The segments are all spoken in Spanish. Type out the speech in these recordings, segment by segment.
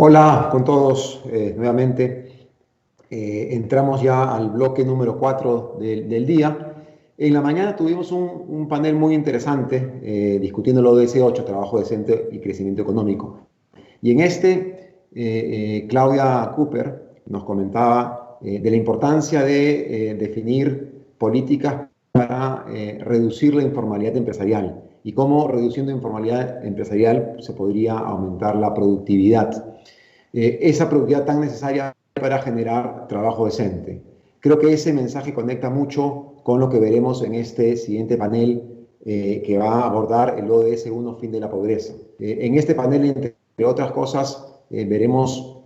Hola con todos nuevamente. Entramos ya al bloque número 4 del día. En la mañana tuvimos un panel muy interesante discutiendo el ODS 8, trabajo decente y crecimiento económico. Y en Claudia Cooper nos comentaba de la importancia de definir políticas para reducir la informalidad empresarial y cómo reduciendo informalidad empresarial se podría aumentar la productividad. Esa productividad tan necesaria para generar trabajo decente. Creo que ese mensaje conecta mucho con lo que veremos en este siguiente panel que va a abordar el ODS 1, fin de la pobreza. En este panel, entre otras cosas, veremos,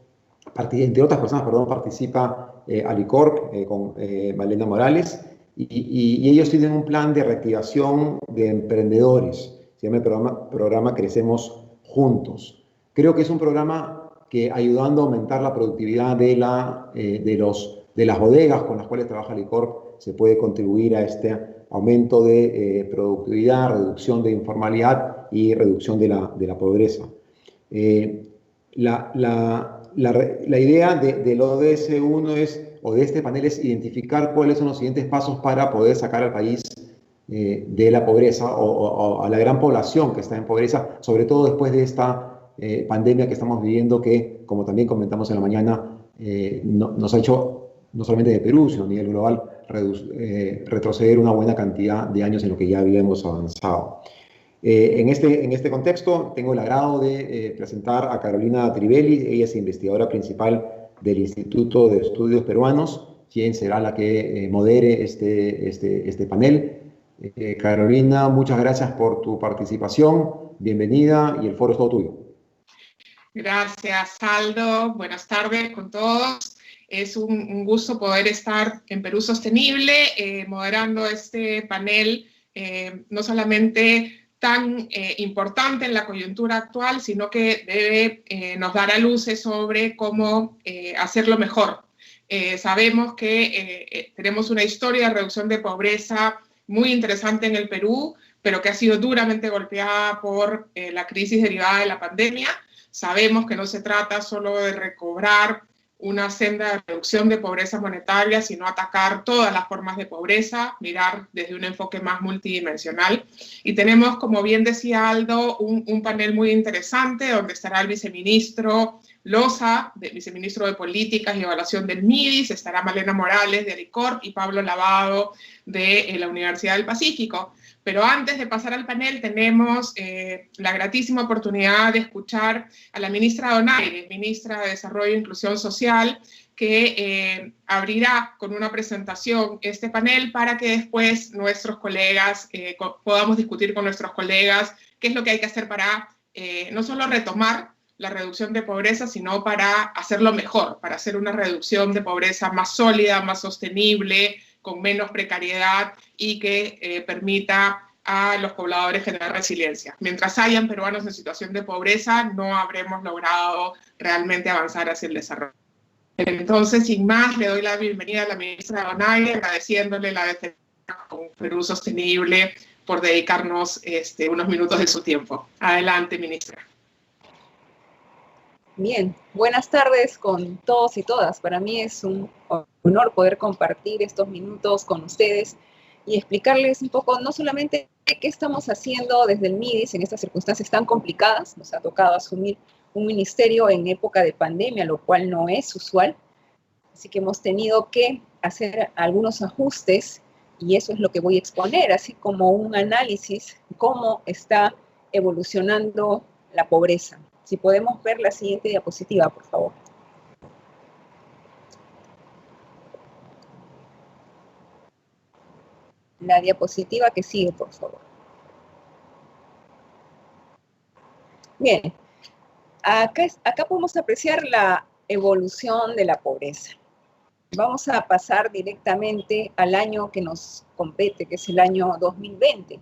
entre otras personas, perdón, participa Alicorp con Malena Morales y ellos tienen un plan de reactivación de emprendedores. Se llama el programa Crecemos Juntos. Creo que es un programa que ayudando a aumentar la productividad de las bodegas con las cuales trabaja Alicorp se puede contribuir a este aumento de productividad, reducción de informalidad y reducción de la pobreza. La idea del ODS 1 o de este panel es identificar cuáles son los siguientes pasos para poder sacar al país de la pobreza o a la gran población que está en pobreza, sobre todo después de esta pandemia que estamos viviendo que, como también comentamos en la mañana, nos ha hecho, no solamente de Perú, sino a nivel global, retroceder una buena cantidad de años en lo que ya habíamos avanzado. En este contexto, tengo el agrado de presentar a Carolina Trivelli. Ella es investigadora principal del Instituto de Estudios Peruanos, quien será la que modere este panel. Carolina, muchas gracias por tu participación. Bienvenida y el foro es todo tuyo. Gracias, Aldo. Buenas tardes con todos. Es un gusto poder estar en Perú Sostenible, moderando este panel, no solamente tan importante en la coyuntura actual, sino que debe nos dar a luces sobre cómo hacerlo mejor. Sabemos que tenemos una historia de reducción de pobreza muy interesante en el Perú, pero que ha sido duramente golpeada por la crisis derivada de la pandemia. Sabemos que no se trata solo de recobrar una senda de reducción de pobreza monetaria, sino atacar todas las formas de pobreza, mirar desde un enfoque más multidimensional. Y tenemos, como bien decía Aldo, un panel muy interesante donde estará el viceministro Loza, viceministro de Políticas y Evaluación del MIDIS, estará Malena Morales de Alicorp y Pablo Lavado de la Universidad del Pacífico. Pero antes de pasar al panel tenemos la gratísima oportunidad de escuchar a la ministra Donaire, ministra de Desarrollo e Inclusión Social, que abrirá con una presentación este panel para que después nuestros colegas, podamos discutir con nuestros colegas qué es lo que hay que hacer para no solo retomar la reducción de pobreza, sino para hacerlo mejor, para hacer una reducción de pobreza más sólida, más sostenible, con menos precariedad y que permita a los pobladores generar resiliencia. Mientras hayan peruanos en situación de pobreza, no habremos logrado realmente avanzar hacia el desarrollo. Entonces, sin más, le doy la bienvenida a la ministra Donaire, agradeciéndole la defensa con Perú Sostenible por dedicarnos unos minutos de su tiempo. Adelante, ministra. Bien, buenas tardes con todos y todas. Para mí es un honor poder compartir estos minutos con ustedes y explicarles un poco, no solamente qué estamos haciendo desde el MIDIS en estas circunstancias tan complicadas. Nos ha tocado asumir un ministerio en época de pandemia, lo cual no es usual. Así que hemos tenido que hacer algunos ajustes y eso es lo que voy a exponer, así como un análisis de cómo está evolucionando la pobreza. Si podemos ver la siguiente diapositiva, por favor. La diapositiva que sigue, por favor. Bien, acá podemos apreciar la evolución de la pobreza. Vamos a pasar directamente al año que nos compete, que es el año 2020,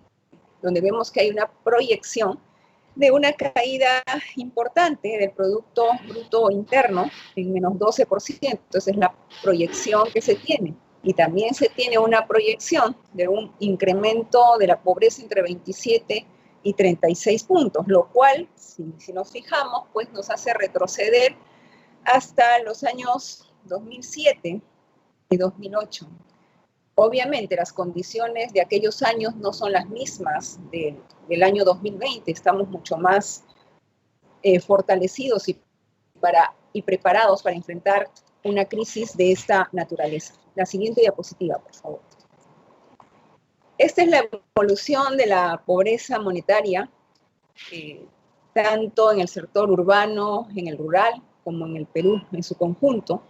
donde vemos que hay una proyección de una caída importante del Producto Bruto Interno en menos 12%. Esa es la proyección que se tiene. Y también se tiene una proyección de un incremento de la pobreza entre 27 36 puntos, lo cual, si nos fijamos, pues nos hace retroceder hasta los años 2007 y 2008. Obviamente las condiciones de aquellos años no son las mismas del año 2020, estamos mucho más fortalecidos y preparados para enfrentar una crisis de esta naturaleza. La siguiente diapositiva, por favor. Esta es la evolución de la pobreza monetaria, tanto en el sector urbano, en el rural, como en el Perú en su conjunto.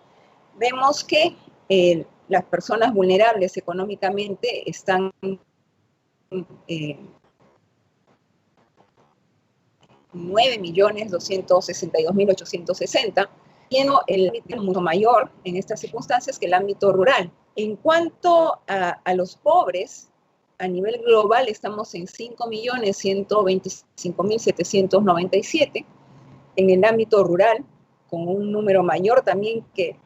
Vemos que las personas vulnerables económicamente están 9.262.860, siendo el ámbito mucho mayor en estas circunstancias que el ámbito rural. En cuanto a los pobres, a nivel global estamos en 5.125.797, en el ámbito rural, con un número mayor también en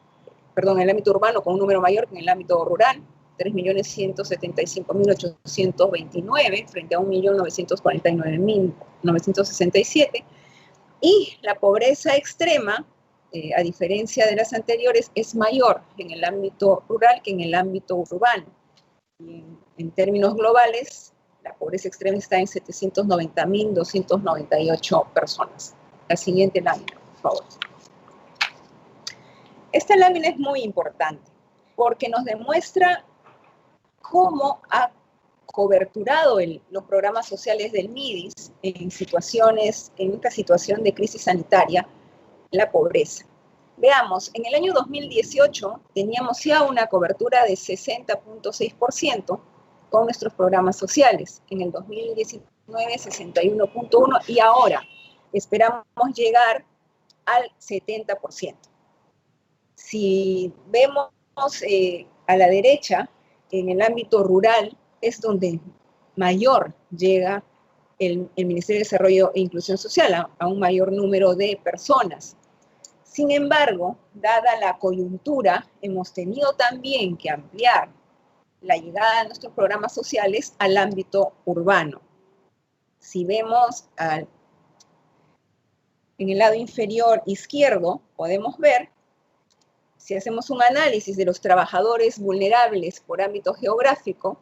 el ámbito urbano con un número mayor que en el ámbito rural, 3.175.829 frente a 1.949.967. Y la pobreza extrema, a diferencia de las anteriores, es mayor en el ámbito rural que en el ámbito urbano. Y en términos globales, la pobreza extrema está en 790.298 personas. La siguiente lámina, por favor. Esta lámina es muy importante porque nos demuestra cómo ha coberturado los programas sociales del MIDIS en esta situación de crisis sanitaria, la pobreza. Veamos, en el año 2018 teníamos ya una cobertura de 60.6% con nuestros programas sociales. En el 2019, 61.1% y ahora esperamos llegar al 70%. Si vemos a la derecha, en el ámbito rural es donde mayor llega el Ministerio de Desarrollo e Inclusión Social, a un mayor número de personas. Sin embargo, dada la coyuntura, hemos tenido también que ampliar la llegada de nuestros programas sociales al ámbito urbano. Si vemos en el lado inferior izquierdo, podemos ver, si hacemos un análisis de los trabajadores vulnerables por ámbito geográfico,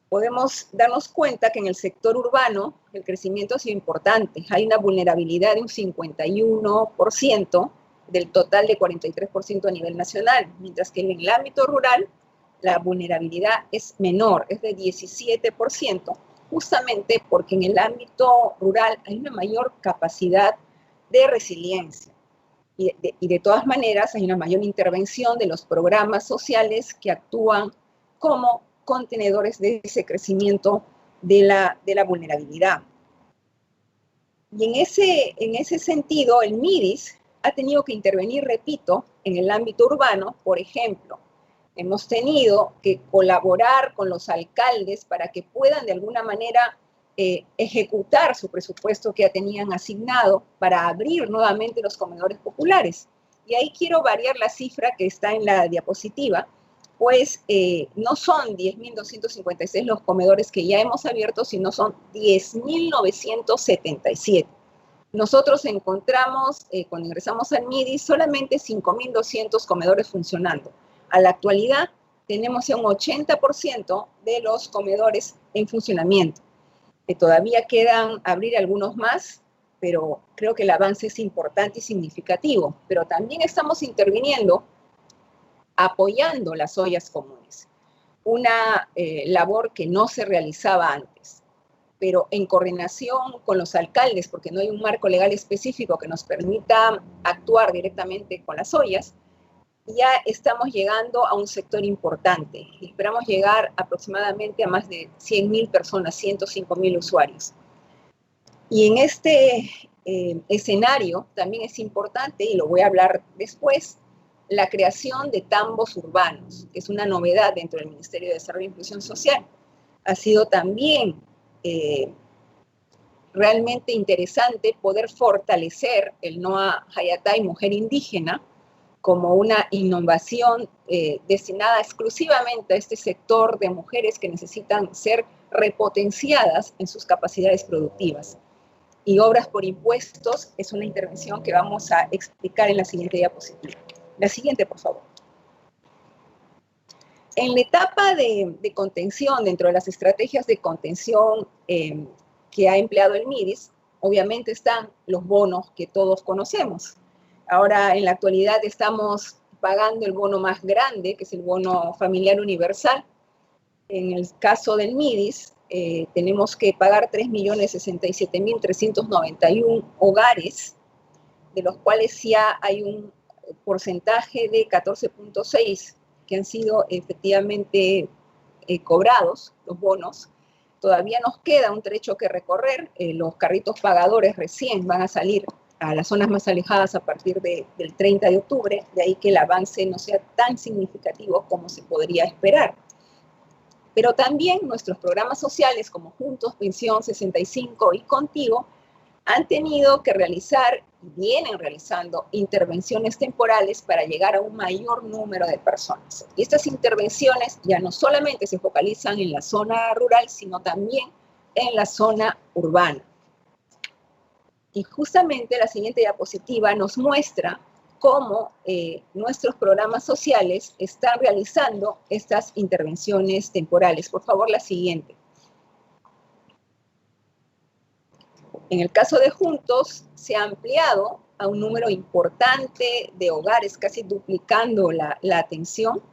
podemos darnos cuenta que en el sector urbano el crecimiento ha sido importante. Hay una vulnerabilidad de un 51% del total de 43% a nivel nacional, mientras que en el ámbito rural la vulnerabilidad es menor, es de 17%, justamente porque en el ámbito rural hay una mayor capacidad de resiliencia. Y de todas maneras hay una mayor intervención de los programas sociales que actúan como contenedores de ese crecimiento de la vulnerabilidad. Y en ese sentido, el MIDIS ha tenido que intervenir, repito, en el ámbito urbano. Por ejemplo, hemos tenido que colaborar con los alcaldes para que puedan de alguna manera ejecutar su presupuesto que ya tenían asignado para abrir nuevamente los comedores populares. Y ahí quiero variar la cifra que está en la diapositiva, pues no son 10.256 los comedores que ya hemos abierto, sino son 10.977. Nosotros encontramos, cuando ingresamos al MIDIS, solamente 5.200 comedores funcionando. A la actualidad tenemos ya un 80% de los comedores en funcionamiento. Todavía quedan abrir algunos más, pero creo que el avance es importante y significativo. Pero también estamos interviniendo apoyando las ollas comunes, una labor que no se realizaba antes, pero en coordinación con los alcaldes, porque no hay un marco legal específico que nos permita actuar directamente con las ollas, ya estamos llegando a un sector importante. Esperamos llegar aproximadamente a más de 100.000 personas, 105.000 usuarios. Y en este escenario también es importante, y lo voy a hablar después, la creación de tambos urbanos, que es una novedad dentro del Ministerio de Desarrollo e Inclusión Social. Ha sido también realmente interesante poder fortalecer el NOA Hayatay Mujer Indígena como una innovación destinada exclusivamente a este sector de mujeres que necesitan ser repotenciadas en sus capacidades productivas. Y obras por impuestos es una intervención que vamos a explicar en la siguiente diapositiva. La siguiente, por favor. En la etapa de contención, dentro de las estrategias de contención que ha empleado el MIDIS, obviamente están los bonos que todos conocemos. Ahora, en la actualidad, estamos pagando el bono más grande, que es el bono familiar universal. En el caso del MIDIS, tenemos que pagar 3.067.391 hogares, de los cuales ya hay un porcentaje de 14.6 que han sido efectivamente cobrados, los bonos. Todavía nos queda un trecho que recorrer. Los carritos pagadores recién van a salir a las zonas más alejadas a partir del 30 de octubre, de ahí que el avance no sea tan significativo como se podría esperar. Pero también nuestros programas sociales como Juntos, Pensión 65 y Contigo han tenido que realizar y vienen realizando intervenciones temporales para llegar a un mayor número de personas. Y estas intervenciones ya no solamente se focalizan en la zona rural, sino también en la zona urbana. Y justamente la siguiente diapositiva nos muestra cómo nuestros programas sociales están realizando estas intervenciones temporales. Por favor, la siguiente. En el caso de Juntos, se ha ampliado a un número importante de hogares, casi duplicando la atención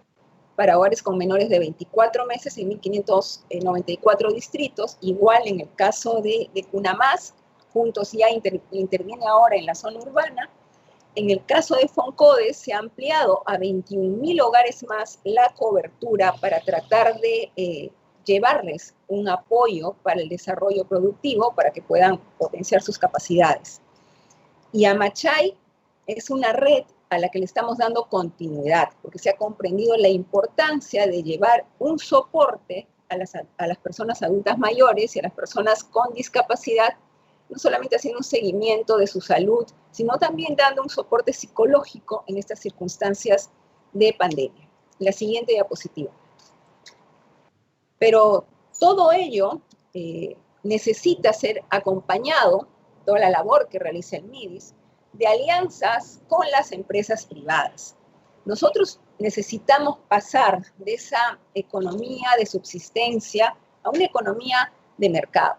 para hogares con menores de 24 meses en 1.594 distritos. Igual en el caso de Cunamás, Juntos ya interviene ahora en la zona urbana. En el caso de Foncodes, se ha ampliado a 21.000 hogares más la cobertura para tratar de llevarles un apoyo para el desarrollo productivo, para que puedan potenciar sus capacidades. Y Amachay es una red a la que le estamos dando continuidad, porque se ha comprendido la importancia de llevar un soporte a las personas adultas mayores y a las personas con discapacidad, no solamente haciendo un seguimiento de su salud, sino también dando un soporte psicológico en estas circunstancias de pandemia. La siguiente diapositiva. Pero todo ello necesita ser acompañado, toda la labor que realiza el MIDIS, de alianzas con las empresas privadas. Nosotros necesitamos pasar de esa economía de subsistencia a una economía de mercado.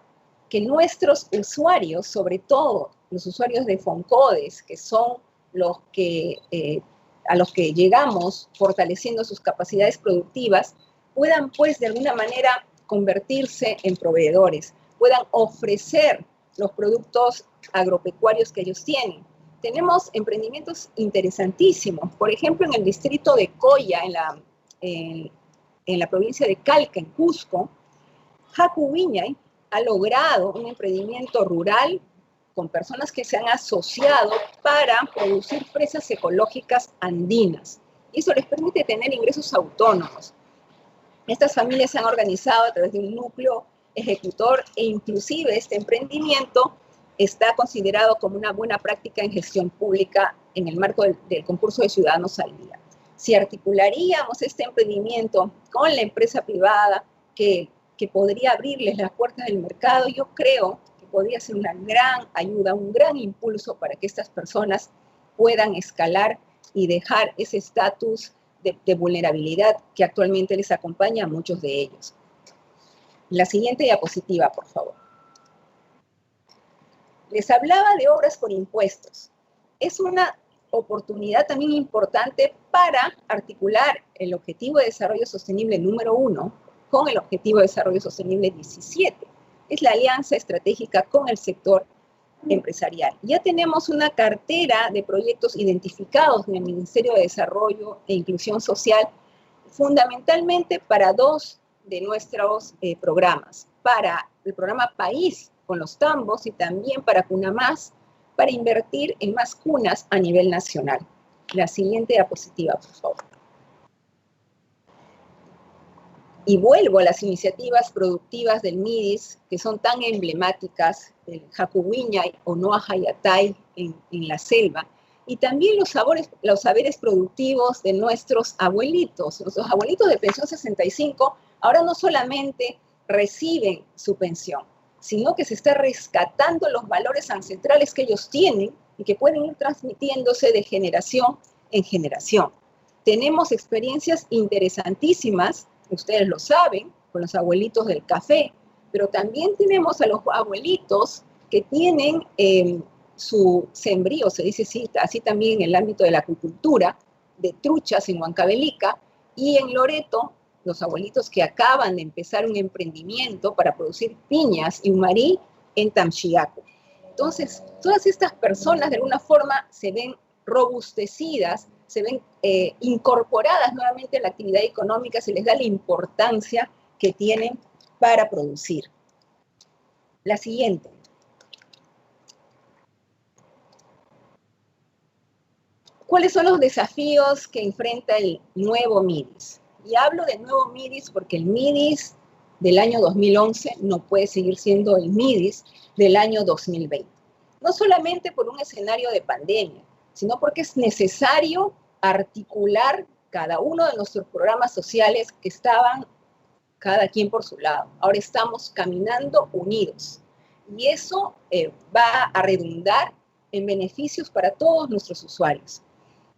Que nuestros usuarios, sobre todo los usuarios de Foncodes, que son los que, a los que llegamos fortaleciendo sus capacidades productivas, puedan pues de alguna manera convertirse en proveedores, puedan ofrecer los productos agropecuarios que ellos tienen. Tenemos emprendimientos interesantísimos, por ejemplo en el distrito de Coya, en la provincia de Calca, en Cusco, Haku Viñay ha logrado un emprendimiento rural con personas que se han asociado para producir fresas ecológicas andinas. Y eso les permite tener ingresos autónomos. Estas familias se han organizado a través de un núcleo ejecutor e inclusive este emprendimiento está considerado como una buena práctica en gestión pública en el marco del concurso de Ciudadanos al Día. Si articularíamos este emprendimiento con la empresa privada que podría abrirles las puertas del mercado, yo creo que podría ser una gran ayuda, un gran impulso para que estas personas puedan escalar y dejar ese estatus de vulnerabilidad que actualmente les acompaña a muchos de ellos. La siguiente diapositiva, por favor. Les hablaba de obras por impuestos. Es una oportunidad también importante para articular el Objetivo de Desarrollo Sostenible número 1 con el Objetivo de Desarrollo Sostenible 17. Es la alianza estratégica con el sector empresarial. Ya tenemos una cartera de proyectos identificados en el Ministerio de Desarrollo e Inclusión Social, fundamentalmente para dos de nuestros programas, para el programa País con los tambos y también para Cunamás, para invertir en más cunas a nivel nacional. La siguiente diapositiva, por favor. Y vuelvo a las iniciativas productivas del MIDIS, que son tan emblemáticas, el Haku Viñay o Noa Hayatay en la selva, y también los saberes productivos de nuestros abuelitos. Nuestros abuelitos de pensión 65 ahora no solamente reciben su pensión, sino que se está rescatando los valores ancestrales que ellos tienen y que pueden ir transmitiéndose de generación en generación. Tenemos experiencias interesantísimas, ustedes lo saben, con los abuelitos del café, pero también tenemos a los abuelitos que tienen su sembrío, se dice así también en el ámbito de la acuicultura, de truchas en Huancavelica, y en Loreto, los abuelitos que acaban de empezar un emprendimiento para producir piñas y humarí en Tamchiaco. Entonces, todas estas personas de alguna forma se ven robustecidas, se ven incorporadas nuevamente a la actividad económica, se les da la importancia que tienen para producir. La siguiente. ¿Cuáles son los desafíos que enfrenta el nuevo MIDIS? Y hablo del nuevo MIDIS porque el MIDIS del año 2011 no puede seguir siendo el MIDIS del año 2020. No solamente por un escenario de pandemia, sino porque es necesario articular cada uno de nuestros programas sociales que estaban cada quien por su lado. Ahora estamos caminando unidos. Y eso va a redundar en beneficios para todos nuestros usuarios.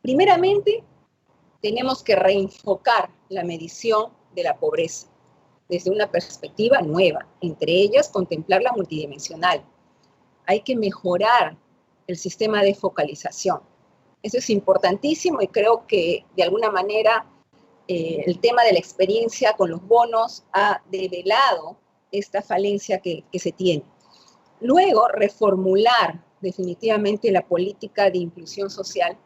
Primeramente, tenemos que reenfocar la medición de la pobreza desde una perspectiva nueva, entre ellas contemplarla multidimensional. Hay que mejorar el sistema de focalización. Eso es importantísimo y creo que de alguna manera el tema de la experiencia con los bonos ha develado esta falencia que se tiene. Luego, reformular definitivamente la política de inclusión social,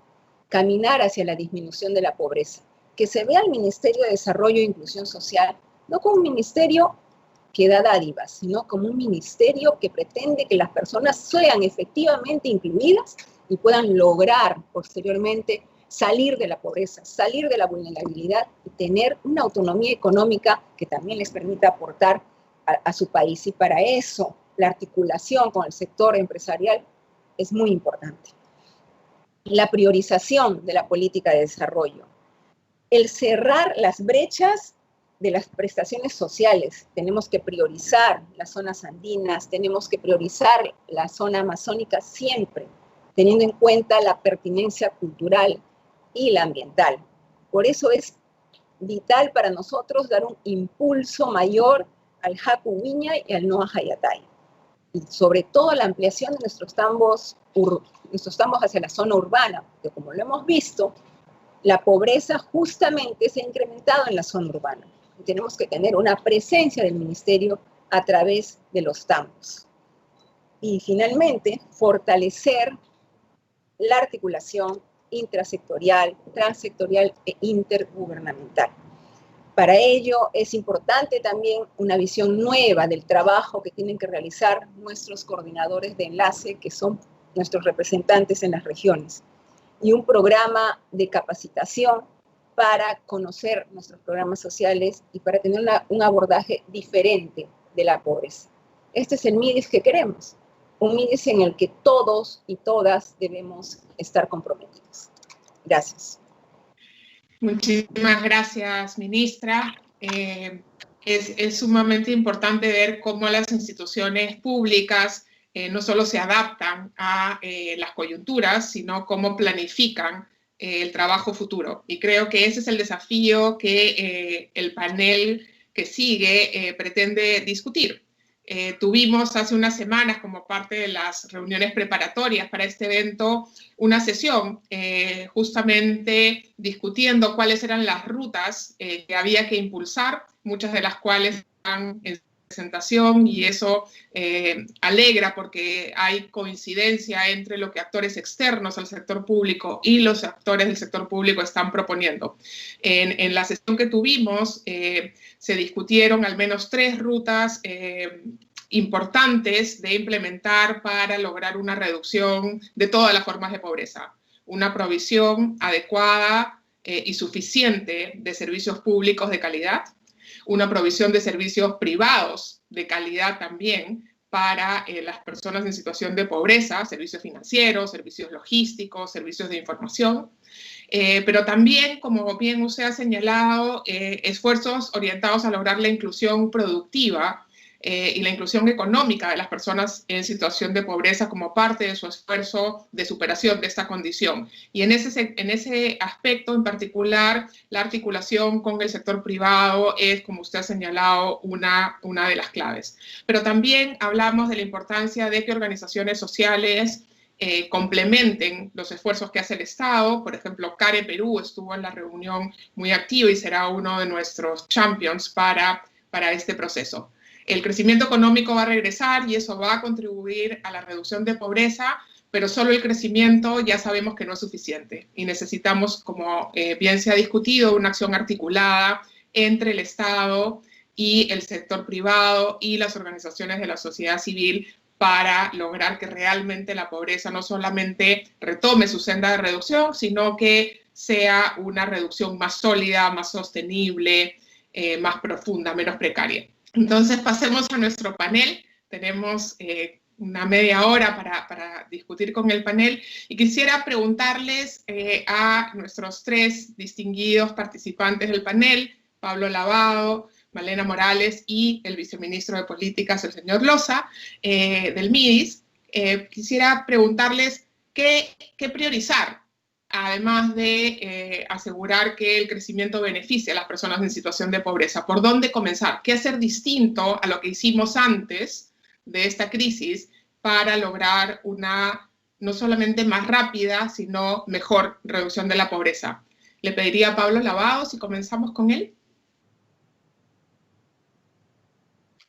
caminar hacia la disminución de la pobreza, que se vea al Ministerio de Desarrollo e Inclusión Social no como un ministerio que da dádivas, sino como un ministerio que pretende que las personas sean efectivamente incluidas y puedan lograr posteriormente salir de la pobreza, salir de la vulnerabilidad y tener una autonomía económica que también les permita aportar a su país. Y para eso la articulación con el sector empresarial es muy importante. La priorización de la política de desarrollo. El cerrar las brechas de las prestaciones sociales. Tenemos que priorizar las zonas andinas, tenemos que priorizar la zona amazónica siempre, teniendo en cuenta la pertinencia cultural y la ambiental. Por eso es vital para nosotros dar un impulso mayor al Haku Viña y al Noa Hayatay. Y sobre todo la ampliación de nuestros tambos hacia la zona urbana, que como lo hemos visto, la pobreza justamente se ha incrementado en la zona urbana. Y tenemos que tener una presencia del ministerio a través de los tambos. Y finalmente, fortalecer la articulación intrasectorial, transsectorial e intergubernamental. Para ello es importante también una visión nueva del trabajo que tienen que realizar nuestros coordinadores de enlace, que son nuestros representantes en las regiones, y un programa de capacitación para conocer nuestros programas sociales y para tener un abordaje diferente de la pobreza. Este es el MIDIS que queremos, un MIDIS en el que todos y todas debemos estar comprometidos. Gracias. Muchísimas gracias, ministra. Es sumamente importante ver cómo las instituciones públicas no solo se adaptan a las coyunturas, sino cómo planifican el trabajo futuro. Y creo que ese es el desafío que el panel que sigue pretende discutir. Tuvimos hace unas semanas, como parte de las reuniones preparatorias para este evento, una sesión justamente discutiendo cuáles eran las rutas que había que impulsar, muchas de las cuales están en presentación, y eso alegra porque hay coincidencia entre lo que actores externos al sector público y los actores del sector público están proponiendo. En la sesión que tuvimos se discutieron al menos 3 rutas importantes de implementar para lograr una reducción de todas las formas de pobreza, una provisión adecuada y suficiente de servicios públicos de calidad, una provisión de servicios privados de calidad también para las personas en situación de pobreza, servicios financieros, servicios logísticos, servicios de información, pero también, como bien usted ha señalado, esfuerzos orientados a lograr la inclusión productiva y la inclusión económica de las personas en situación de pobreza como parte de su esfuerzo de superación de esta condición. Y en ese aspecto en particular, la articulación con el sector privado es, como usted ha señalado, una de las claves. Pero también hablamos de la importancia de que organizaciones sociales complementen los esfuerzos que hace el Estado. Por ejemplo, CARE Perú estuvo en la reunión muy activo y será uno de nuestros champions para este proceso. El crecimiento económico va a regresar y eso va a contribuir a la reducción de pobreza, pero solo el crecimiento ya sabemos que no es suficiente y necesitamos, como bien se ha discutido, una acción articulada entre el Estado y el sector privado y las organizaciones de la sociedad civil para lograr que realmente la pobreza no solamente retome su senda de reducción, sino que sea una reducción más sólida, más sostenible, más profunda, menos precaria. Entonces, pasemos a nuestro panel. Tenemos una media hora para discutir con el panel y quisiera preguntarles a nuestros tres distinguidos participantes del panel, Pablo Lavado, Malena Morales y el viceministro de Políticas, el señor Loza, del MIDIS. Quisiera preguntarles qué priorizar, además de asegurar que el crecimiento beneficie a las personas en situación de pobreza. ¿Por dónde comenzar? ¿Qué hacer distinto a lo que hicimos antes de esta crisis para lograr una no solamente más rápida, sino mejor reducción de la pobreza? Le pediría a Pablo Lavado si comenzamos con él.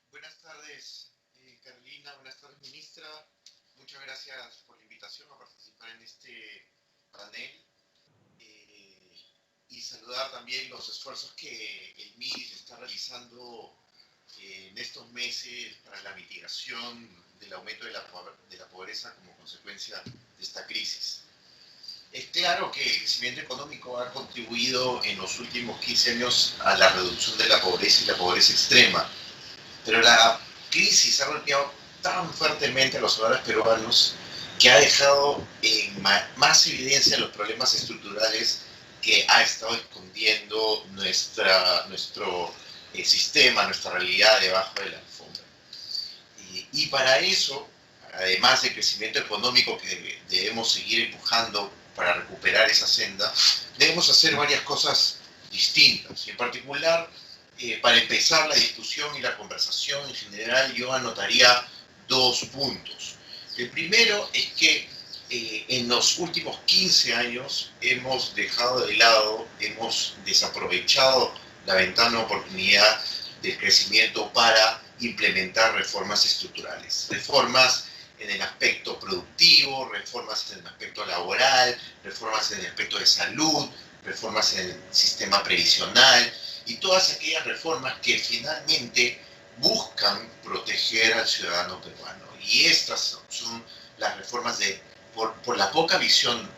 Buenas tardes, Carolina. Buenas tardes, ministra. Muchas gracias por la invitación a participar en este panel y saludar también los esfuerzos que el MIDIS está realizando en estos meses para la mitigación del aumento de la pobreza como consecuencia de esta crisis. Es claro que el crecimiento económico ha contribuido en los últimos 15 años a la reducción de la pobreza y la pobreza extrema, pero la crisis ha golpeado tan fuertemente a los hogares peruanos que ha dejado en más evidencia los problemas estructurales que ha estado escondiendo nuestro sistema, nuestra realidad debajo de la alfombra. Y para eso, además del crecimiento económico que debemos seguir empujando para recuperar esa senda, debemos hacer varias cosas distintas. Y en particular, para empezar la discusión y la conversación en general, yo anotaría dos puntos. El primero es que en los últimos 15 años hemos dejado de lado, hemos desaprovechado la ventana de oportunidad del crecimiento para implementar reformas estructurales. Reformas en el aspecto productivo, reformas en el aspecto laboral, reformas en el aspecto de salud, reformas en el sistema previsional y todas aquellas reformas que finalmente buscan proteger al ciudadano peruano. Y estas son las reformas por la poca visión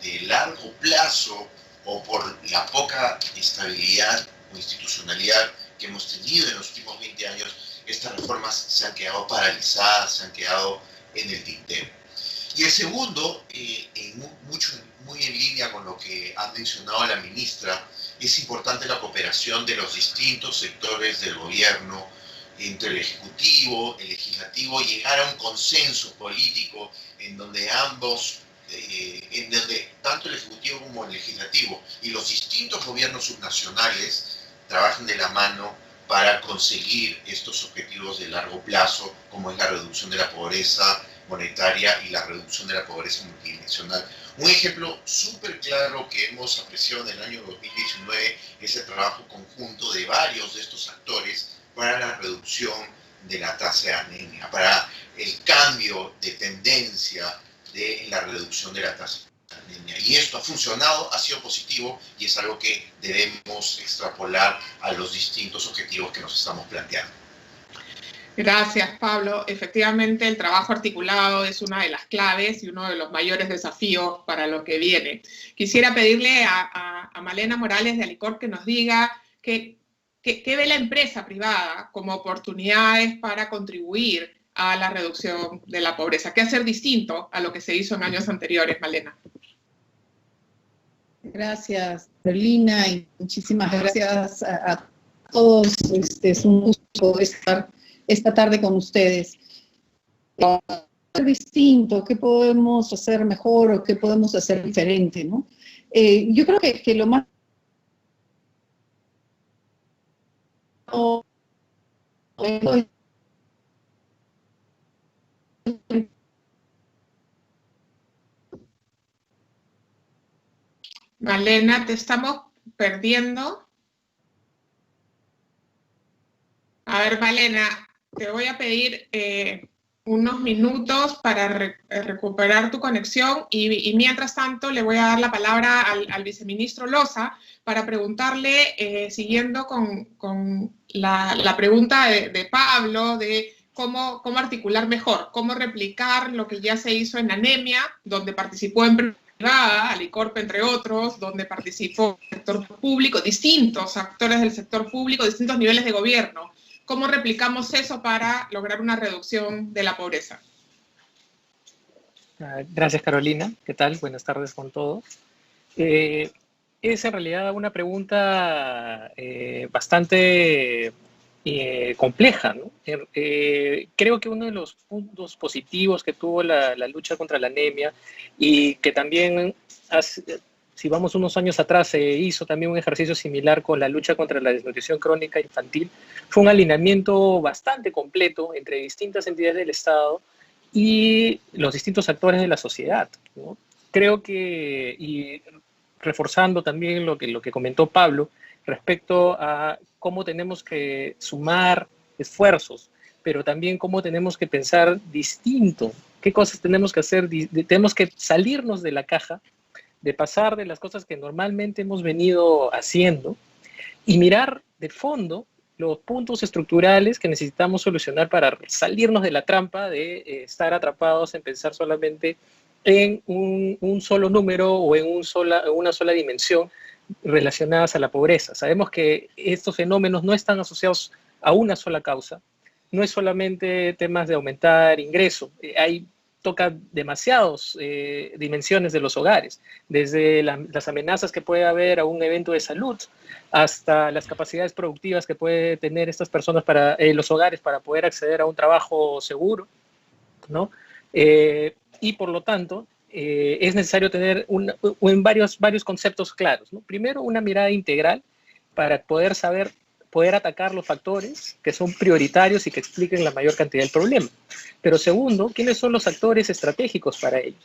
de largo plazo o por la poca estabilidad o institucionalidad que hemos tenido en los últimos 20 años, estas reformas se han quedado paralizadas, se han quedado en el tintero. Y el segundo, muy en línea con lo que ha mencionado la ministra, es importante la cooperación de los distintos sectores del gobierno, entre el Ejecutivo, el Legislativo, llegar a un consenso político en donde tanto el Ejecutivo como el Legislativo y los distintos gobiernos subnacionales trabajen de la mano para conseguir estos objetivos de largo plazo, como es la reducción de la pobreza monetaria y la reducción de la pobreza multidimensional. Un ejemplo súper claro que hemos apreciado en el año 2019 es el trabajo conjunto de varios de estos actores para la reducción de la tasa de anemia, para el cambio de tendencia de la reducción de la tasa de anemia. Y esto ha funcionado, ha sido positivo y es algo que debemos extrapolar a los distintos objetivos que nos estamos planteando. Gracias, Pablo. Efectivamente, el trabajo articulado es una de las claves y uno de los mayores desafíos para lo que viene. Quisiera pedirle a Malena Morales de Alicorp que nos diga ¿qué ve la empresa privada como oportunidades para contribuir a la reducción de la pobreza? ¿Qué hacer distinto a lo que se hizo en años anteriores, Malena? Gracias, Carolina, y muchísimas gracias a todos. Es un gusto estar esta tarde con ustedes. Distinto, qué podemos hacer mejor o qué podemos hacer diferente, ¿no? Yo creo que lo más Malena, te estamos perdiendo. A ver, Malena, te voy a pedir unos minutos para recuperar tu conexión y mientras tanto le voy a dar la palabra al viceministro Loza para preguntarle, siguiendo con la pregunta de Pablo, de cómo articular mejor, cómo replicar lo que ya se hizo en anemia, donde participó en privada, Alicorp entre otros, donde participó el sector público, distintos actores del sector público, distintos niveles de gobierno. ¿Cómo replicamos eso para lograr una reducción de la pobreza? Gracias, Carolina. ¿Qué tal? Buenas tardes con todos. Es en realidad una pregunta bastante compleja, ¿no? Creo que uno de los puntos positivos que tuvo la lucha contra la anemia y que también si vamos unos años atrás, se hizo también un ejercicio similar con la lucha contra la desnutrición crónica infantil. Fue un alineamiento bastante completo entre distintas entidades del Estado y los distintos actores de la sociedad, ¿no? Creo que, y reforzando también lo que comentó Pablo, respecto a cómo tenemos que sumar esfuerzos, pero también cómo tenemos que pensar distinto, qué cosas tenemos que hacer, tenemos que salirnos de la caja, de pasar de las cosas que normalmente hemos venido haciendo y mirar de fondo los puntos estructurales que necesitamos solucionar para salirnos de la trampa de estar atrapados en pensar solamente en un solo número o en una sola dimensión relacionadas a la pobreza. Sabemos que estos fenómenos no están asociados a una sola causa, no es solamente temas de aumentar ingreso, toca demasiadas dimensiones de los hogares, desde las amenazas que puede haber a un evento de salud, hasta las capacidades productivas que puede tener estas personas para los hogares para poder acceder a un trabajo seguro, ¿no? Y por lo tanto, es necesario tener varios conceptos claros, ¿no? Primero, una mirada integral para poder atacar los factores que son prioritarios y que expliquen la mayor cantidad del problema. Pero segundo, ¿quiénes son los actores estratégicos para ellos?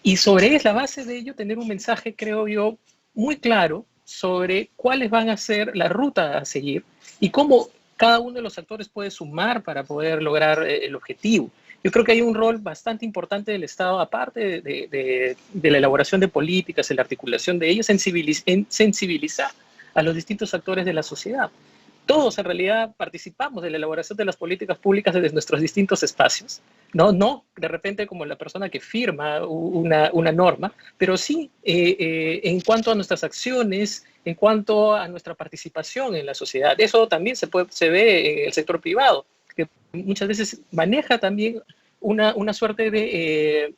Y sobre la base de ello, tener un mensaje, creo yo, muy claro sobre cuáles van a ser la ruta a seguir y cómo cada uno de los actores puede sumar para poder lograr el objetivo. Yo creo que hay un rol bastante importante del Estado, aparte de la elaboración de políticas, de la articulación de ellas, en sensibilizar a los distintos actores de la sociedad. Todos en realidad participamos de la elaboración de las políticas públicas desde nuestros distintos espacios, no de repente como la persona que firma una norma, pero sí en cuanto a nuestras acciones, en cuanto a nuestra participación en la sociedad. Eso también se ve en el sector privado, que muchas veces maneja también una suerte de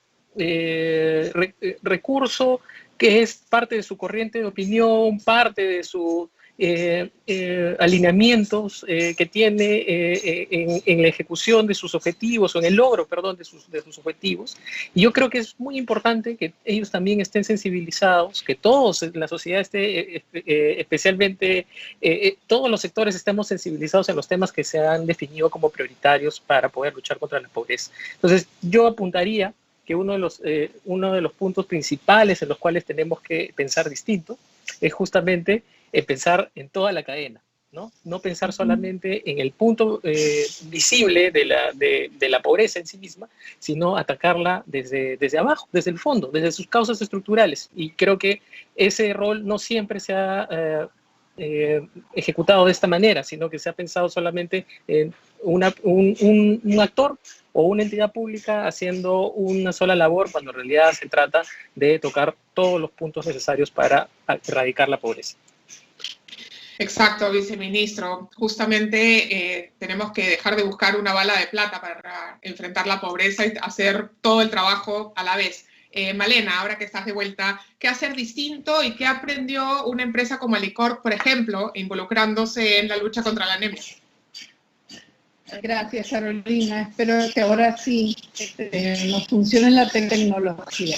recurso que es parte de su corriente de opinión, parte de sus alineamientos que tiene en la ejecución de sus objetivos, o en el logro, perdón, de sus objetivos. Y yo creo que es muy importante que ellos también estén sensibilizados, que todos en la sociedad esté, especialmente todos los sectores estemos sensibilizados en los temas que se han definido como prioritarios para poder luchar contra la pobreza. Entonces, yo apuntaría que uno de los puntos principales en los cuales tenemos que pensar distinto es justamente pensar en toda la cadena, ¿no? No pensar solamente en el punto visible de la pobreza en sí misma, sino atacarla desde abajo, desde el fondo, desde sus causas estructurales. Y creo que ese rol no siempre se ha ejecutado de esta manera, sino que se ha pensado solamente en un actor o una entidad pública haciendo una sola labor, cuando en realidad se trata de tocar todos los puntos necesarios para erradicar la pobreza. Exacto, viceministro. Justamente tenemos que dejar de buscar una bala de plata para enfrentar la pobreza y hacer todo el trabajo a la vez. Malena, ahora que estás de vuelta, ¿qué hacer distinto y qué aprendió una empresa como Alicorp, por ejemplo, involucrándose en la lucha contra la anemia? Gracias, Carolina. Espero que ahora sí nos funcione la tecnología.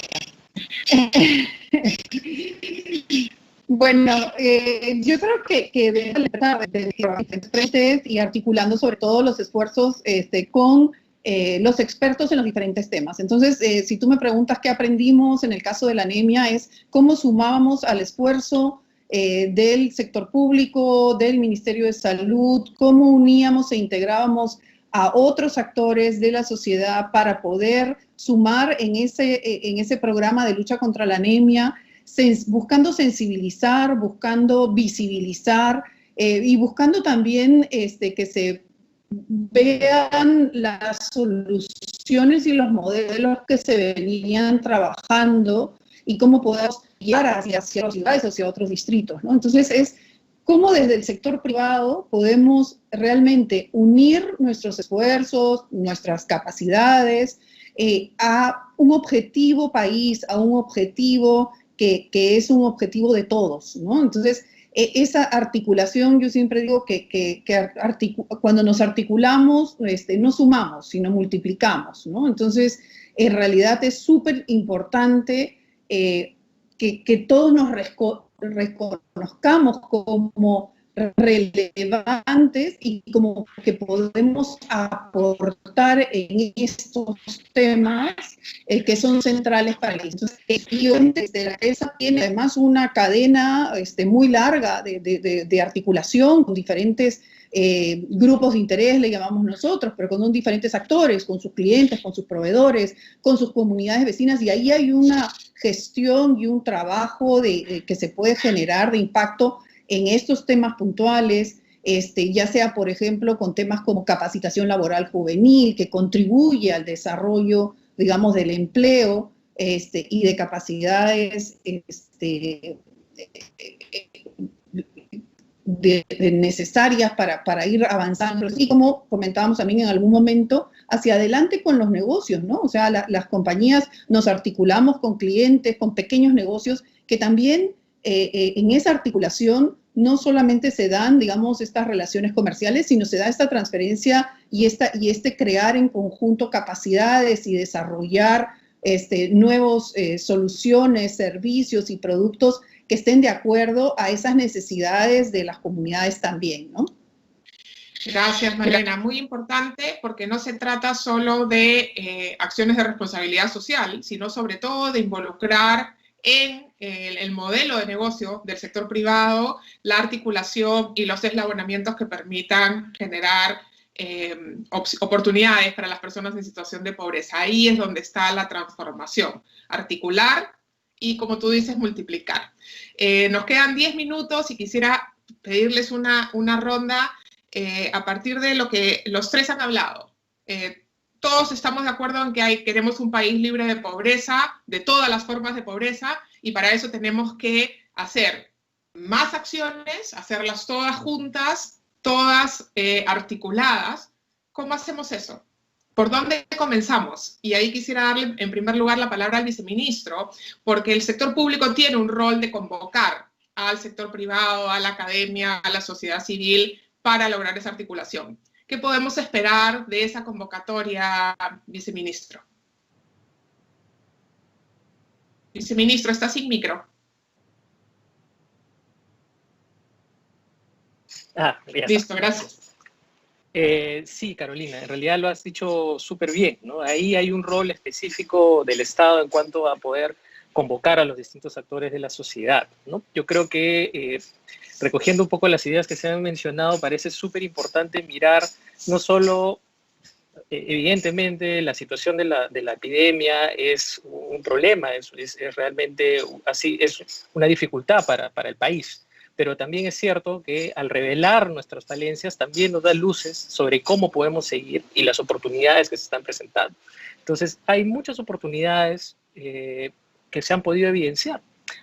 Bueno, yo creo que debe estar de diferentes frentes y articulando sobre todo los esfuerzos con los expertos en los diferentes temas. Entonces, si tú me preguntas qué aprendimos en el caso de la anemia, es cómo sumábamos al esfuerzo del sector público, del Ministerio de Salud, cómo uníamos e integrábamos a otros actores de la sociedad para poder sumar en ese programa de lucha contra la anemia, buscando sensibilizar, buscando visibilizar y buscando también que se vean las soluciones y los modelos que se venían trabajando y cómo podemos guiar hacia las ciudades, hacia otros distritos, ¿no? Entonces es cómo desde el sector privado podemos realmente unir nuestros esfuerzos, nuestras capacidades a un objetivo país, a un objetivo que es un objetivo de todos, ¿no? Entonces, esa articulación, yo siempre digo que cuando nos articulamos, no sumamos, sino multiplicamos, ¿no? Entonces, en realidad es súper importante que todos nos reconozcamos como relevantes y como que podemos aportar en estos temas que son centrales para el país. Entonces, desde la empresa tiene además una cadena muy larga de articulación con diferentes grupos de interés, le llamamos nosotros, pero con diferentes actores, con sus clientes, con sus proveedores, con sus comunidades vecinas, y ahí hay una gestión y un trabajo que se puede generar de impacto en estos temas puntuales, ya sea, por ejemplo, con temas como capacitación laboral juvenil, que contribuye al desarrollo, digamos, del empleo y de capacidades necesarias para ir avanzando, y como comentábamos también en algún momento, hacia adelante con los negocios, ¿no? O sea, las compañías nos articulamos con clientes, con pequeños negocios, que también en esa articulación no solamente se dan, digamos, estas relaciones comerciales, sino se da esta transferencia y crear en conjunto capacidades y desarrollar nuevos soluciones, servicios y productos que estén de acuerdo a esas necesidades de las comunidades también, ¿no? Gracias, Malena. Muy importante, porque no se trata solo de acciones de responsabilidad social, sino sobre todo de involucrar en el modelo de negocio del sector privado la articulación y los eslabonamientos que permitan generar oportunidades para las personas en situación de pobreza. Ahí es donde está la transformación. Articular y, como tú dices, multiplicar. Nos quedan 10 minutos y quisiera pedirles una ronda a partir de lo que los tres han hablado. Todos estamos de acuerdo en que queremos un país libre de pobreza, de todas las formas de pobreza, y para eso tenemos que hacer más acciones, hacerlas todas juntas, todas articuladas. ¿Cómo hacemos eso? ¿Por dónde comenzamos? Y ahí quisiera darle en primer lugar la palabra al viceministro, porque el sector público tiene un rol de convocar al sector privado, a la academia, a la sociedad civil para lograr esa articulación. ¿Qué podemos esperar de esa convocatoria, viceministro? Viceministro, está sin micro. Listo, gracias. Sí, Carolina, en realidad lo has dicho súper bien, ¿no? Ahí hay un rol específico del Estado en cuanto a poder convocar a los distintos actores de la sociedad, ¿no? Yo creo que, recogiendo un poco las ideas que se han mencionado, parece súper importante mirar no solo, evidentemente, la situación de la epidemia es un problema, es realmente así, es una dificultad para el país. Pero también es cierto que al revelar nuestras falencias también nos da luces sobre cómo podemos seguir y las oportunidades que se están presentando. Entonces, hay muchas oportunidades que se han podido evidenciar.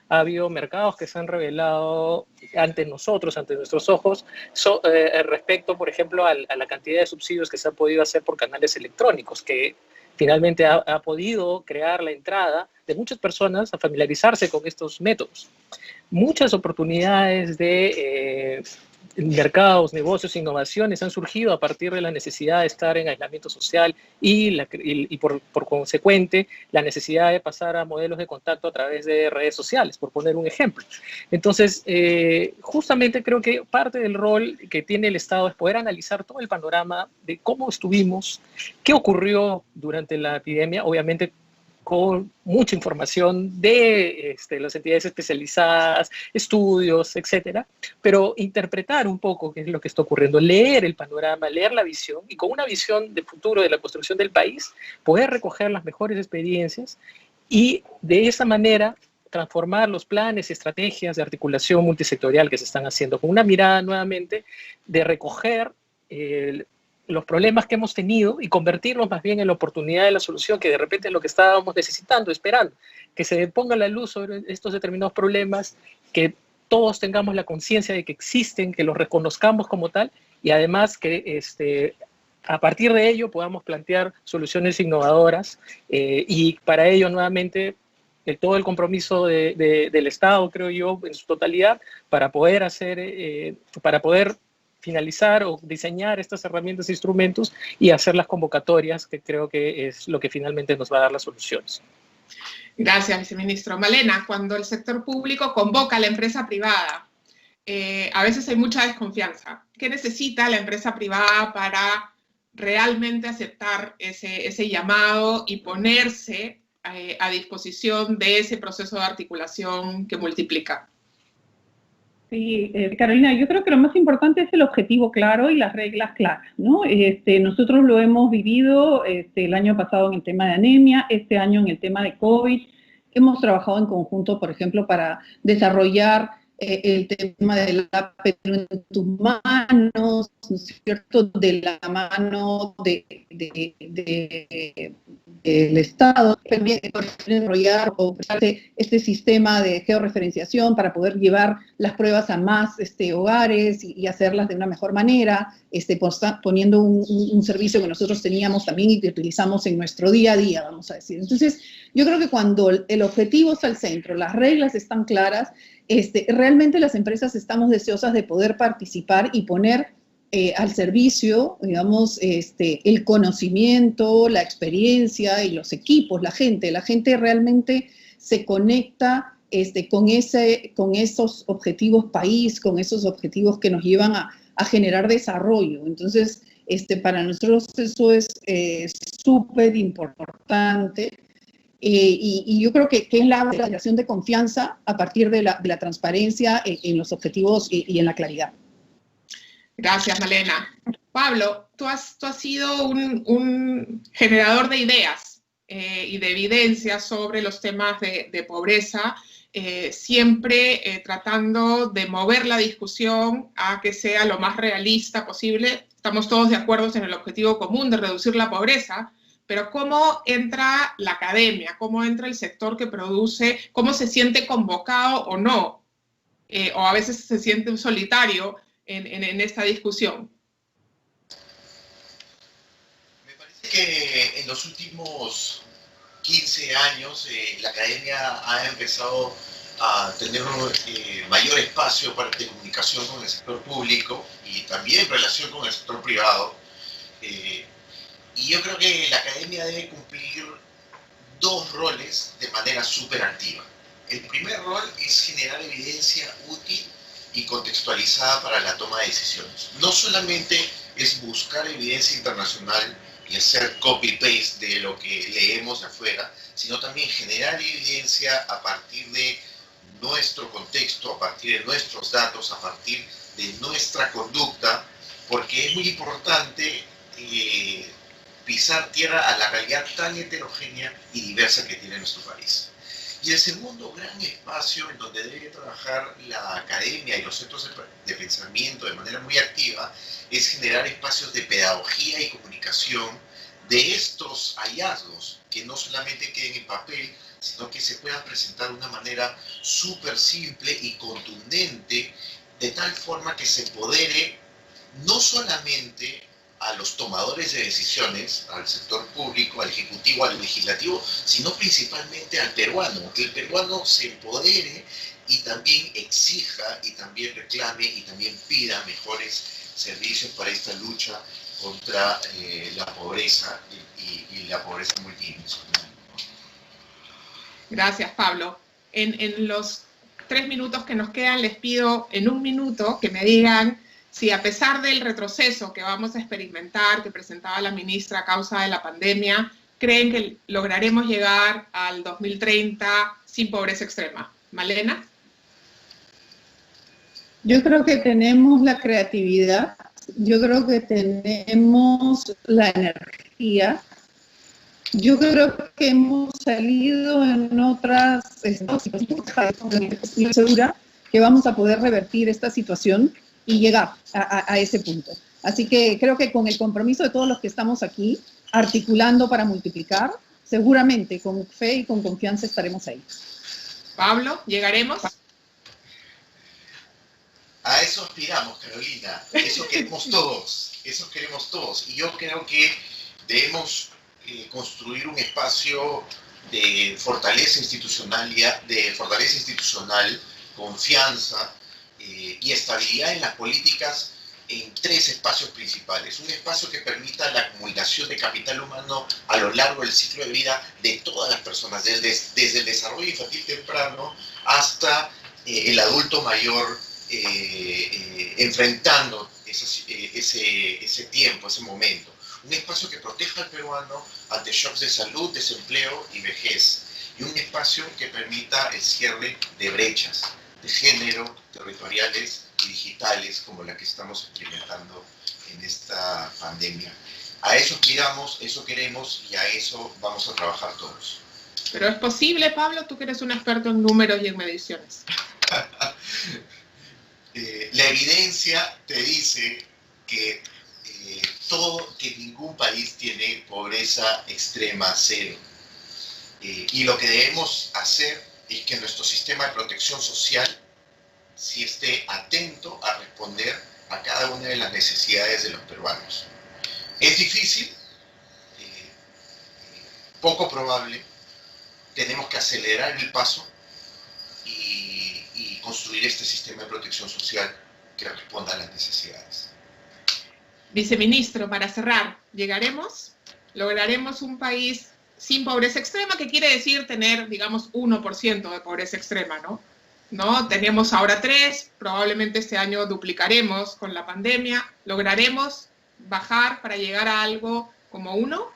ha habido mercados que se han revelado ante nosotros, ante nuestros ojos, respecto, por ejemplo, a la cantidad de subsidios que se han podido hacer por canales electrónicos, que finalmente ha podido crear la entrada de muchas personas a familiarizarse con estos métodos. Muchas oportunidades de mercados, negocios, innovaciones han surgido a partir de la necesidad de estar en aislamiento social y por consecuente la necesidad de pasar a modelos de contacto a través de redes sociales, por poner un ejemplo. Entonces, justamente creo que parte del rol que tiene el Estado es poder analizar todo el panorama de cómo estuvimos, qué ocurrió durante la epidemia, obviamente con mucha información de las entidades especializadas, estudios, etcétera, pero interpretar un poco qué es lo que está ocurriendo, leer el panorama, leer la visión, y con una visión de futuro de la construcción del país, poder recoger las mejores experiencias y de esa manera transformar los planes y estrategias de articulación multisectorial que se están haciendo, con una mirada nuevamente de recoger los problemas que hemos tenido y convertirlos más bien en la oportunidad de la solución, que de repente es lo que estábamos necesitando, esperando, que se ponga la luz sobre estos determinados problemas, que todos tengamos la conciencia de que existen, que los reconozcamos como tal, y además que a partir de ello podamos plantear soluciones innovadoras, y para ello nuevamente todo el compromiso del Estado, creo yo, en su totalidad, para poder finalizar o diseñar estas herramientas e instrumentos y hacer las convocatorias, que creo que es lo que finalmente nos va a dar las soluciones. Gracias, viceministro. Malena, cuando el sector público convoca a la empresa privada, a veces hay mucha desconfianza. ¿Qué necesita la empresa privada para realmente aceptar ese llamado y ponerse a disposición de ese proceso de articulación que multiplica? Sí, Carolina, yo creo que lo más importante es el objetivo claro y las reglas claras, ¿no? Nosotros lo hemos vivido el año pasado en el tema de anemia, este año en el tema de COVID. Hemos trabajado en conjunto, por ejemplo, para desarrollar el tema de la Perú en tus manos, ¿no es cierto?, de la mano del Estado, también desarrollar o este sistema de georreferenciación para poder llevar las pruebas a más hogares y hacerlas de una mejor manera, poniendo un servicio que nosotros teníamos también y que utilizamos en nuestro día a día, vamos a decir. Entonces, yo creo que cuando el objetivo está al centro, las reglas están claras, realmente las empresas estamos deseosas de poder participar y poner al servicio, digamos, el conocimiento, la experiencia y los equipos, la gente realmente se conecta con esos objetivos país, con esos objetivos que nos llevan a generar desarrollo. Entonces, para nosotros eso es súper importante. Y yo creo que es la relación de confianza a partir de la transparencia en los objetivos y en la claridad. Gracias, Malena. Pablo, tú has sido un generador de ideas y de evidencias sobre los temas de pobreza, siempre tratando de mover la discusión a que sea lo más realista posible. Estamos todos de acuerdo en el objetivo común de reducir la pobreza, pero ¿cómo entra la academia? ¿Cómo entra el sector que produce? ¿Cómo se siente convocado o no? O a veces se siente un solitario en esta discusión. Me parece que en los últimos 15 años la academia ha empezado a tener un mayor espacio de comunicación con el sector público y también en relación con el sector privado. Y yo creo que la academia debe cumplir dos roles de manera súper activa. El primer rol es generar evidencia útil y contextualizada para la toma de decisiones. No solamente es buscar evidencia internacional y hacer copy-paste de lo que leemos de afuera, sino también generar evidencia a partir de nuestro contexto, a partir de nuestros datos, a partir de nuestra conducta, porque es muy importante pisar tierra a la realidad tan heterogénea y diversa que tiene nuestro país. Y el segundo gran espacio en donde debe trabajar la academia y los centros de pensamiento de manera muy activa es generar espacios de pedagogía y comunicación de estos hallazgos, que no solamente queden en papel, sino que se puedan presentar de una manera súper simple y contundente, de tal forma que se empodere no solamente a los tomadores de decisiones, al sector público, al ejecutivo, al legislativo, sino principalmente al peruano, que el peruano se empodere y también exija y también reclame y también pida mejores servicios para esta lucha contra la pobreza y la pobreza multidimensional. Gracias, Pablo. En los 3 minutos que nos quedan, les pido en 1 minuto que me digan si a pesar del retroceso que vamos a experimentar, que presentaba la ministra a causa de la pandemia, creen que lograremos llegar al 2030 sin pobreza extrema. Malena. Yo creo que tenemos la creatividad, yo creo que tenemos la energía, yo creo que hemos salido en otras situaciones, estoy segura que vamos a poder revertir esta situación y llegar a ese punto. Así que creo que con el compromiso de todos los que estamos aquí, articulando para multiplicar, seguramente con fe y con confianza estaremos ahí. Pablo, ¿llegaremos? A eso aspiramos, Carolina, eso queremos todos, y yo creo que debemos construir un espacio de fortaleza institucional, confianza y estabilidad en las políticas en 3 espacios principales. Un espacio que permita la acumulación de capital humano a lo largo del ciclo de vida de todas las personas, desde el desarrollo infantil temprano hasta el adulto mayor, enfrentando ese tiempo, ese momento. Un espacio que proteja al peruano ante shocks de salud, desempleo y vejez. Y un espacio que permita el cierre de brechas de género, territoriales y digitales, como la que estamos experimentando en esta pandemia. A eso aspiramos, eso queremos y a eso vamos a trabajar todos. Pero es posible, Pablo, tú que eres un experto en números y en mediciones. La evidencia te dice que que ningún país tiene pobreza extrema cero. Y lo que debemos hacer es que nuestro sistema de protección social sí esté atento a responder a cada una de las necesidades de los peruanos. Es difícil, poco probable, tenemos que acelerar el paso y construir este sistema de protección social que responda a las necesidades. Viceministro, para cerrar, ¿llegaremos? ¿Lograremos un país sin pobreza extrema? Que quiere decir tener, digamos, 1% de pobreza extrema, ¿no? Tenemos ahora 3, probablemente este año duplicaremos con la pandemia. ¿Lograremos bajar para llegar a algo como 1?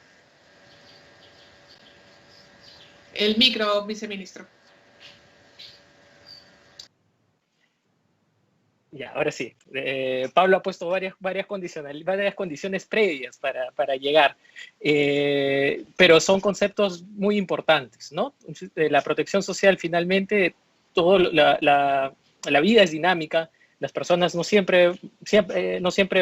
El micro, viceministro. Ya, ahora sí. Pablo ha puesto varias condiciones previas para llegar, pero son conceptos muy importantes, ¿no? La protección social, finalmente, la vida es dinámica. Las personas no siempre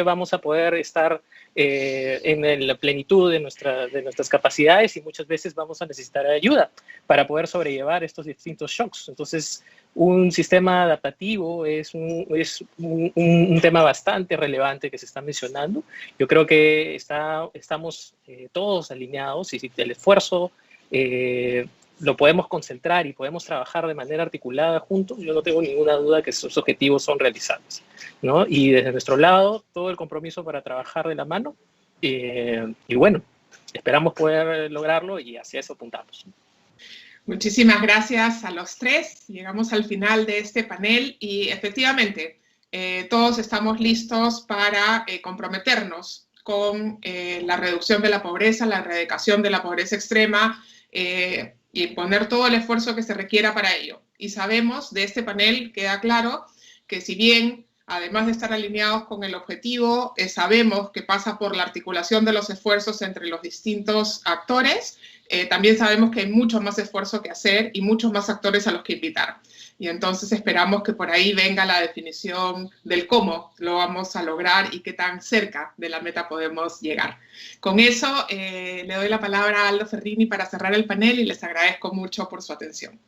vamos a poder estar en la plenitud de nuestras capacidades y muchas veces vamos a necesitar ayuda para poder sobrellevar estos distintos shocks. Entonces, un sistema adaptativo es un tema bastante relevante que se está mencionando. Yo creo que estamos todos alineados y si el esfuerzo lo podemos concentrar y podemos trabajar de manera articulada juntos, yo no tengo ninguna duda que esos objetivos son realizables, ¿no? Y desde nuestro lado, todo el compromiso para trabajar de la mano y bueno, esperamos poder lograrlo y hacia eso apuntamos. Muchísimas gracias a los 3. Llegamos al final de este panel y efectivamente todos estamos listos para comprometernos con la reducción de la pobreza, la erradicación de la pobreza extrema y poner todo el esfuerzo que se requiera para ello. Y sabemos, de este panel queda claro que si bien, además de estar alineados con el objetivo, sabemos que pasa por la articulación de los esfuerzos entre los distintos actores, también sabemos que hay mucho más esfuerzo que hacer y muchos más actores a los que invitar. Y entonces esperamos que por ahí venga la definición del cómo lo vamos a lograr y qué tan cerca de la meta podemos llegar. Con eso, le doy la palabra a Aldo Ferrini para cerrar el panel y les agradezco mucho por su atención.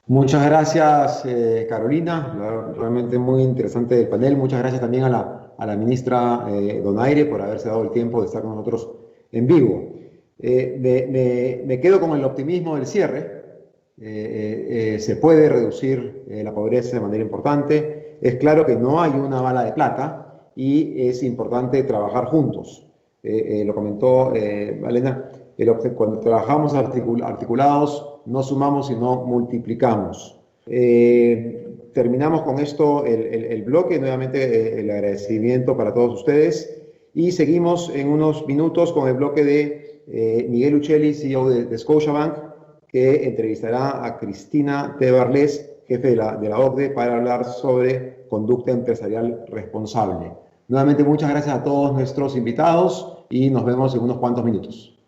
Muchas gracias, Carolina. Realmente muy interesante el panel. Muchas gracias también a la ministra Donaire por haberse dado el tiempo de estar con nosotros en vivo. Me quedo con el optimismo del cierre. Se puede reducir la pobreza de manera importante. Es claro que no hay una bala de plata y es importante trabajar juntos. Lo comentó Malena, cuando trabajamos articulados no sumamos sino multiplicamos. Terminamos con esto el bloque. Nuevamente el agradecimiento para todos ustedes y seguimos en unos minutos con el bloque de Miguel Uccelli, CEO de Scotiabank, que entrevistará a Cristina Tebarles, jefe de la OCDE, para hablar sobre conducta empresarial responsable. Nuevamente, muchas gracias a todos nuestros invitados y nos vemos en unos cuantos minutos.